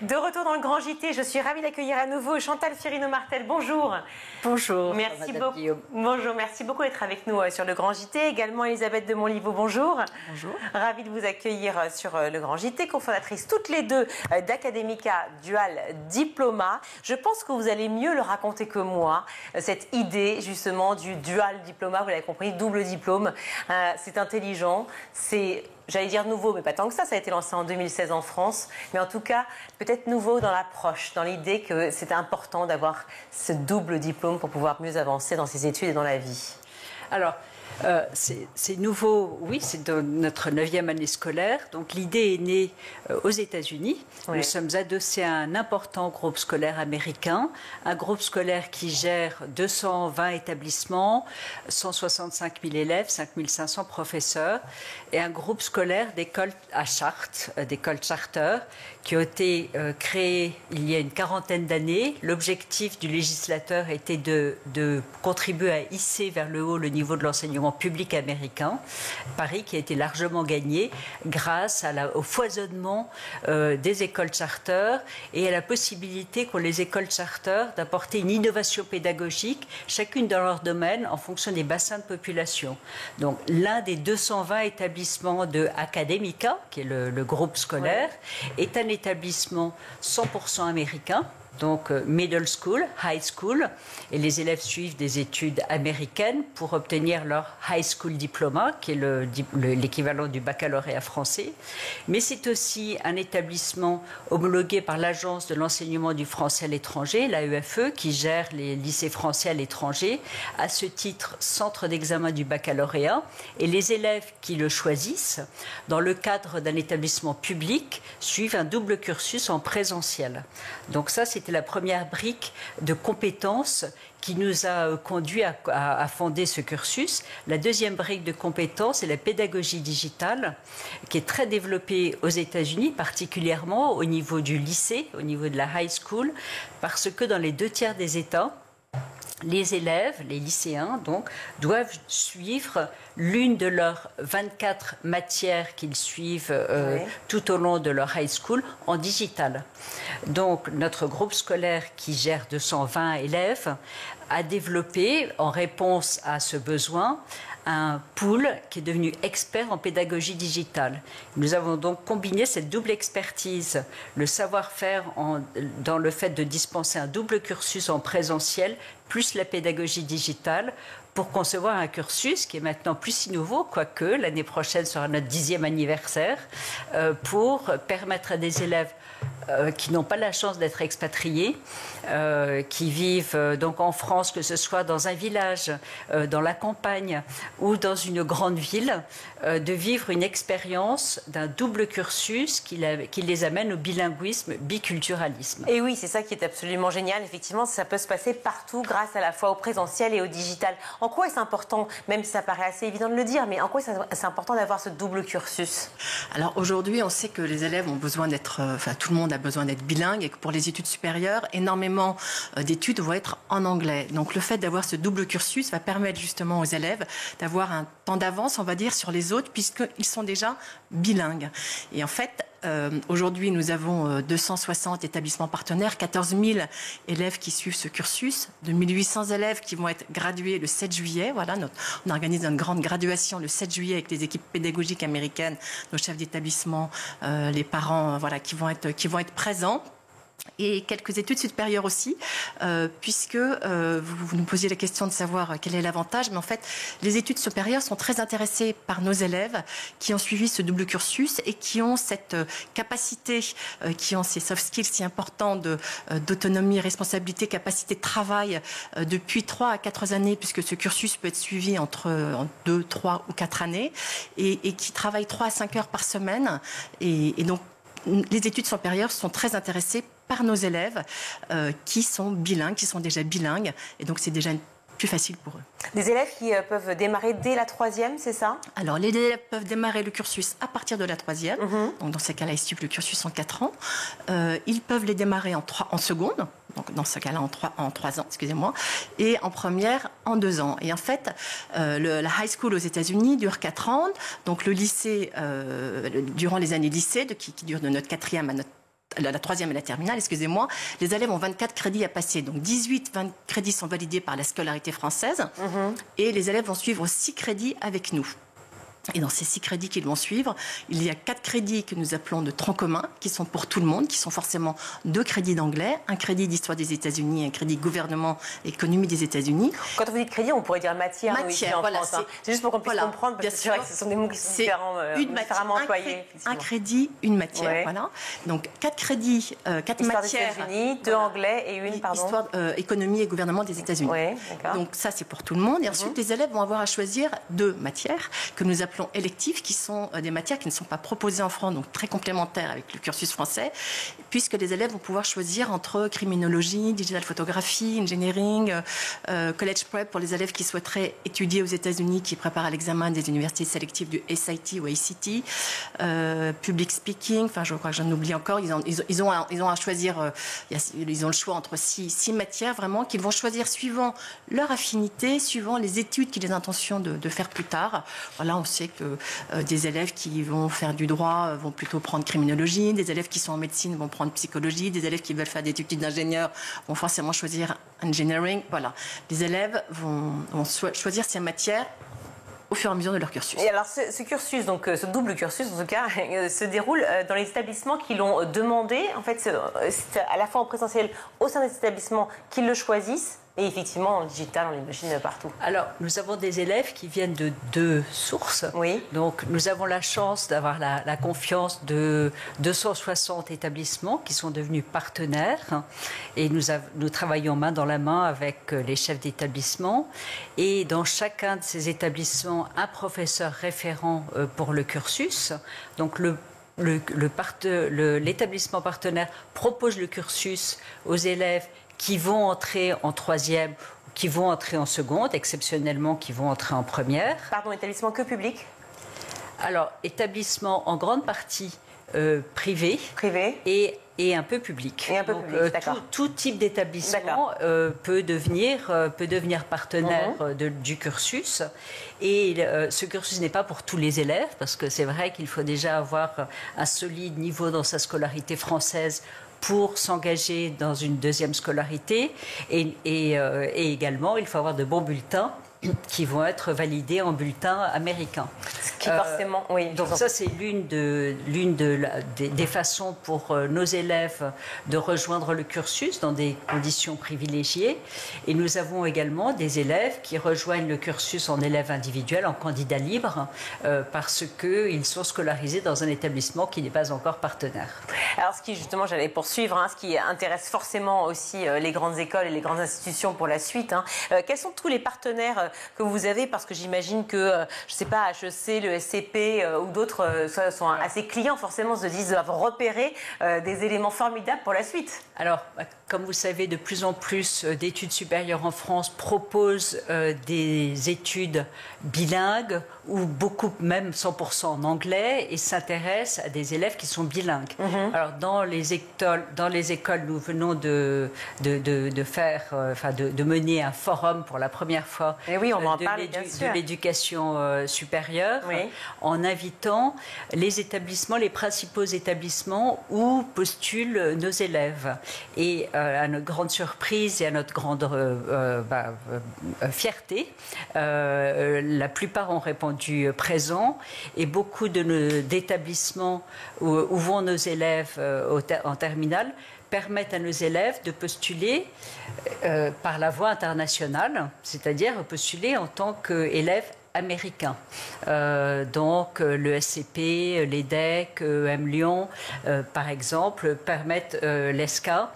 De retour dans le Grand JT, je suis ravie d'accueillir à nouveau Chantal Firino-Martel. Bonjour. Bonjour. Merci beaucoup. Bonjour, merci beaucoup d'être avec nous sur le Grand JT. Également Elisabeth de Montlivaud, bonjour. Bonjour. Ravie de vous accueillir sur le Grand JT, cofondatrice toutes les deux d'Academica Dual Diploma. Je pense que vous allez mieux le raconter que moi, cette idée justement du Dual Diploma, vous l'avez compris, double diplôme. C'est intelligent, c'est... J'allais dire nouveau, mais pas tant que ça a été lancé en 2016 en France. Mais en tout cas, peut-être nouveau dans l'approche, dans l'idée que c'était important d'avoir ce double diplôme pour pouvoir mieux avancer dans ses études et dans la vie. Alors, c'est nouveau, oui, c'est dans notre 9e année scolaire. Donc l'idée est née aux États-Unis. Oui. Nous sommes adossés à un important groupe scolaire américain, un groupe scolaire qui gère 220 établissements, 165 000 élèves, 5 500 professeurs, et un groupe scolaire d'écoles à charte, d'écoles charter, qui ont été créées il y a une quarantaine d'années. L'objectif du législateur était de contribuer à hisser vers le haut le niveau de l'enseignement public américain, pari qui a été largement gagné grâce au foisonnement des écoles charter et à la possibilité qu'ont les écoles charter d'apporter une innovation pédagogique, chacune dans leur domaine, en fonction des bassins de population. Donc l'un des 220 établissements de Academica, qui est le groupe scolaire, est un établissement 100% américain, donc middle school, high school, et les élèves suivent des études américaines pour obtenir leur high school diploma, qui est l'équivalent du baccalauréat français. Mais c'est aussi un établissement homologué par l'Agence de l'enseignement du français à l'étranger, l'AEFE, qui gère les lycées français à l'étranger, à ce titre centre d'examen du baccalauréat, et les élèves qui le choisissent, dans le cadre d'un établissement public, suivent un double cursus en présentiel. Donc ça, c'était la première brique de compétences qui nous a conduit à fonder ce cursus. La deuxième brique de compétences est la pédagogie digitale, qui est très développée aux États-Unis, particulièrement au niveau du lycée, au niveau de la high school, parce que dans les 2/3 des États, les élèves, les lycéens, donc, doivent suivre l'une de leurs 24 matières qu'ils suivent tout au long de leur high school en digital. Donc, notre groupe scolaire qui gère 220 élèves a développé, en réponse à ce besoin, un pool qui est devenu expert en pédagogie digitale. Nous avons donc combiné cette double expertise, le savoir-faire dans le fait de dispenser un double cursus en présentiel, plus la pédagogie digitale, pour concevoir un cursus qui est maintenant plus si nouveau, quoique l'année prochaine sera notre 10e anniversaire, pour permettre à des élèves qui n'ont pas la chance d'être expatriés, qui vivent donc en France, que ce soit dans un village, dans la campagne ou dans une grande ville, de vivre une expérience d'un double cursus qui les amène au bilinguisme, biculturalisme. Et oui, c'est ça qui est absolument génial. Effectivement, ça peut se passer partout grâce à la fois au présentiel et au digital. En quoi est-ce important, même si ça paraît assez évident de le dire, mais en quoi c'est important d'avoir ce double cursus? Alors aujourd'hui, on sait que les élèves ont besoin d'être, tout le monde a besoin d'être bilingue, et que pour les études supérieures, énormément d'études vont être en anglais. Donc le fait d'avoir ce double cursus va permettre justement aux élèves d'avoir un temps d'avance, on va dire, sur les autres, puisqu'ils sont déjà bilingues. Et en fait, aujourd'hui, nous avons 260 établissements partenaires, 14 000 élèves qui suivent ce cursus, 2800 élèves qui vont être gradués le 7 juillet. Voilà, on organise une grande graduation le 7 juillet avec les équipes pédagogiques américaines, nos chefs d'établissement, les parents, voilà, qui vont être présents. Et quelques études supérieures aussi, puisque vous nous posiez la question de savoir quel est l'avantage, mais en fait, les études supérieures sont très intéressées par nos élèves qui ont suivi ce double cursus et qui ont cette capacité, qui ont ces soft skills si importants d'autonomie, responsabilité, capacité de travail depuis 3 à 4 années, puisque ce cursus peut être suivi en 2, 3 ou 4 années, et qui travaillent 3 à 5 heures par semaine. Et donc, les études supérieures sont très intéressées par nos élèves qui sont bilingues, qui sont déjà bilingues. Et donc, c'est déjà plus facile pour eux. Des élèves qui peuvent démarrer dès la 3e, c'est ça? Alors, les élèves peuvent démarrer le cursus à partir de la 3e. Donc, dans ces cas-là, ils suivent le cursus en 4 ans. Ils peuvent les démarrer en seconde. Donc, dans ce cas-là, en 3 ans, excusez-moi. Et en première, en 2 ans. Et en fait, la high school aux États-Unis dure 4 ans. Donc, le lycée, durant les années lycée, qui durent de notre 4e à notre la troisième et la terminale, excusez-moi, les élèves ont 24 crédits à passer. Donc 20 crédits sont validés par la scolarité française et les élèves vont suivre 6 crédits avec nous. Et dans ces 6 crédits qu'ils vont suivre, il y a 4 crédits que nous appelons de tronc commun, qui sont pour tout le monde, qui sont forcément 2 crédits d'anglais, un crédit d'histoire des États-Unis, un crédit gouvernement et économie des États-Unis. Quand vous dites crédit, on pourrait dire matière. Matière, voilà. C'est juste pour qu'on puisse comprendre, parce que c'est vrai que ce sont des mots qui sont différemment employés. Un crédit, une matière, voilà. Donc 4 crédits, 4 histoire matières. Des États-Unis, 2 anglais et une, pardon. Histoire, économie et gouvernement des États-Unis. Ouais, donc ça, c'est pour tout le monde. Et ensuite, les élèves vont avoir à choisir 2 matières que nous appelons électives, qui sont des matières qui ne sont pas proposées en France, donc très complémentaires avec le cursus français, puisque les élèves vont pouvoir choisir entre criminologie, digital photographie, engineering, college prep pour les élèves qui souhaiteraient étudier aux États-Unis, qui préparent à l'examen des universités sélectives du SAT ou ACT, public speaking, enfin je crois que j'en oublie encore, ils ont à choisir, ils ont le choix entre 6 matières vraiment qu'ils vont choisir suivant leur affinité, suivant les études qu'ils ont l'intention de faire plus tard. Voilà, on sait que des élèves qui vont faire du droit vont plutôt prendre criminologie, des élèves qui sont en médecine vont prendre psychologie, des élèves qui veulent faire des études d'ingénieur vont forcément choisir engineering. Voilà, les élèves vont choisir ces matières au fur et à mesure de leur cursus. Et alors ce cursus, donc ce double cursus en tout cas, se déroule dans les établissements qui l'ont demandé. En fait, c'est à la fois en présentiel au sein des établissements qu'ils le choisissent. Et effectivement, en digital, on l'imagine partout. Alors, nous avons des élèves qui viennent de 2 sources. Oui. Donc, nous avons la chance d'avoir la confiance de 260 établissements qui sont devenus partenaires. Et nous travaillons main dans la main avec les chefs d'établissement. Et dans chacun de ces établissements, un professeur référent pour le cursus. Donc, l'établissement partenaire propose le cursus aux élèves qui vont entrer en 3e, qui vont entrer en seconde, exceptionnellement qui vont entrer en première. Pardon, établissement que public? Alors, établissement en grande partie privé. Privé. Et un peu public. Et un peu public, d'accord. Tout type d'établissement peut devenir partenaire du cursus. Et ce cursus n'est pas pour tous les élèves, parce que c'est vrai qu'il faut déjà avoir un solide niveau dans sa scolarité française pour s'engager dans une 2e scolarité. Et également, il faut avoir de bons bulletins qui vont être validés en bulletin américain. Ce qui forcément, oui. Donc ça, c'est l'une des façons pour nos élèves de rejoindre le cursus dans des conditions privilégiées. Et nous avons également des élèves qui rejoignent le cursus en élève individuel, en candidat libre, parce qu'ils sont scolarisés dans un établissement qui n'est pas encore partenaire. Alors, ce qui, justement, j'allais poursuivre, ce qui intéresse forcément aussi les grandes écoles et les grandes institutions pour la suite, quels sont tous les partenaires que vous avez, parce que j'imagine que, je ne sais pas, HEC, le SCP ou d'autres sont assez clients, forcément, se disent doivent repérer des éléments formidables pour la suite. Alors, comme vous savez, de plus en plus d'études supérieures en France proposent des études bilingues ou beaucoup, même 100% en anglais, et s'intéressent à des élèves qui sont bilingues. Alors, dans les écoles, nous venons de mener un forum pour la première fois de l'éducation supérieure, en invitant les principaux établissements où postulent nos élèves. Et à notre grande surprise et à notre grande fierté, la plupart ont répondu présent, et beaucoup d'établissements où vont nos élèves en terminale permettent à nos élèves de postuler par la voie internationale, c'est-à-dire postuler en tant qu'élèves américains. Donc le SCP, l'EDEC, EM Lyon, par exemple, permettent l'ESCA,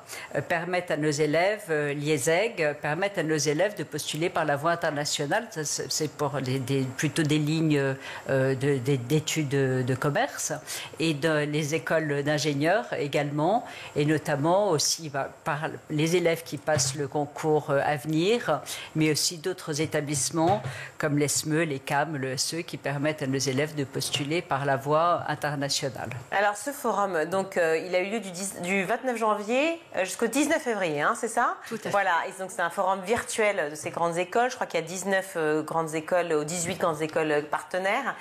permettent à nos élèves, l'IESEG, permettent à nos élèves de postuler par la voie internationale. C'est pour plutôt des lignes d'études de commerce, et les écoles d'ingénieurs également, et notamment aussi par les élèves qui passent le concours Avenir, mais aussi d'autres établissements comme l'ESME, les CAM, le SE, qui permettent à nos élèves de postuler par la voie internationale. Alors ce forum, donc, il a eu lieu du 29 janvier jusqu'au 19 février, hein, c'est ça? Tout à fait. Voilà, et donc c'est un forum virtuel de ces grandes écoles. Je crois qu'il y a 19 grandes écoles ou 18 grandes écoles partenaires.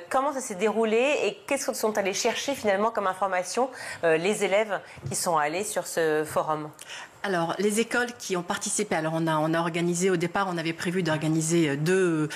Comment ça s'est déroulé et qu'est-ce que sont allés chercher finalement comme information les élèves qui sont allés sur ce forum? Alors, les écoles qui ont participé, alors on a organisé, au départ, on avait prévu d'organiser deux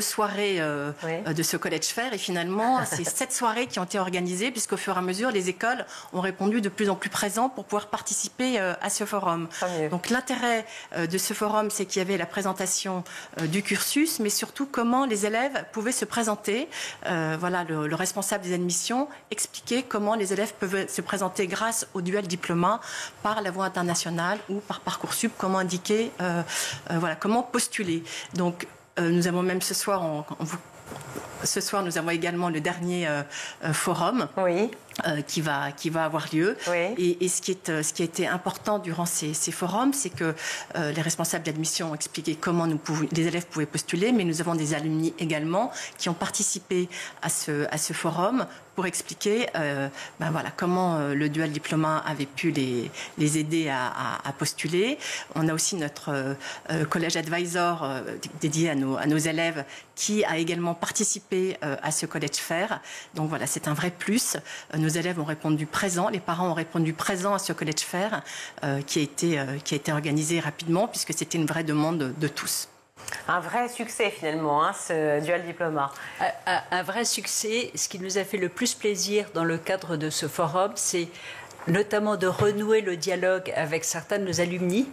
soirées de ce College Fair, et finalement, c'est 7 soirées qui ont été organisées, puisqu'au fur et à mesure, les écoles ont répondu de plus en plus présents pour pouvoir participer à ce forum. Donc, l'intérêt de ce forum, c'est qu'il y avait la présentation du cursus, mais surtout comment les élèves pouvaient se présenter. Voilà, le responsable des admissions expliquait comment les élèves peuvent se présenter grâce au dual diplôme par la voie internationale ou par Parcoursup, comment indiquer, voilà, comment postuler. Donc, nous avons même ce soir, nous avons également le dernier forum. Oui. Qui va avoir lieu. Oui. Et ce qui a été important durant ces forums, c'est que les responsables d'admission ont expliqué comment les élèves pouvaient postuler, mais nous avons des alumni également qui ont participé à ce forum pour expliquer voilà, comment le dual diplôme avait pu les aider à postuler. On a aussi notre collège advisor dédié à nos élèves qui a également participé à ce College Fair. Donc voilà, c'est un vrai plus. Nos élèves ont répondu présent, les parents ont répondu présent à ce College Fair qui a été organisé rapidement puisque c'était une vraie demande de tous. Un vrai succès finalement, hein, ce dual diplôme. Un vrai succès. Ce qui nous a fait le plus plaisir dans le cadre de ce forum, c'est notamment de renouer le dialogue avec certains de nos alumni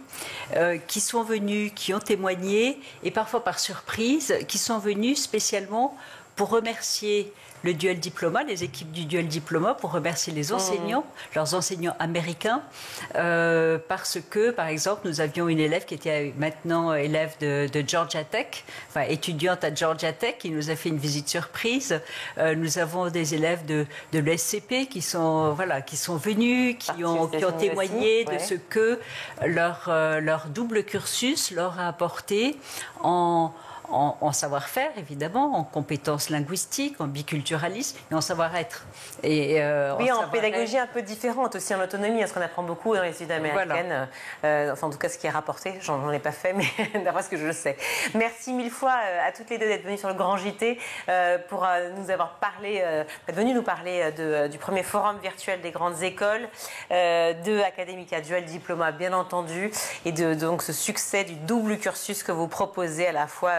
qui sont venus, qui ont témoigné, et parfois par surprise, qui sont venus spécialement pour remercier le dual diplôme, les équipes du dual diplôme, pour remercier les enseignants, leurs enseignants américains, parce que, par exemple, nous avions une élève qui était maintenant élève de Georgia Tech, enfin étudiante à Georgia Tech, qui nous a fait une visite surprise. Nous avons des élèves de l'ESCP qui sont venus, qui ont témoigné de ce que leur double cursus leur a apporté en savoir-faire, évidemment, en compétences linguistiques, en biculturalisme et en savoir-être. Oui, en pédagogie un peu différente aussi, en autonomie, parce qu'on apprend beaucoup dans les études américaines. Voilà. Enfin, en tout cas, ce qui est rapporté, j'en ai pas fait, mais d'après ce que je le sais. Merci mille fois à toutes les deux d'être venues sur le Grand JT pour nous avoir parlé, d'être venues nous parler du premier forum virtuel des grandes écoles, de Academica Dual Diploma, bien entendu, et de donc ce succès du double cursus que vous proposez, à la fois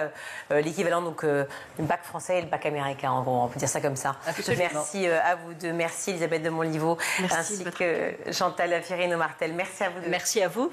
l'équivalent donc du bac français et le bac américain, en gros, on peut dire ça comme ça. Absolument. Merci à vous deux, merci Elisabeth de Montlivaud, ainsi que Chantal Firino-Martel. Merci à vous deux. Merci à vous.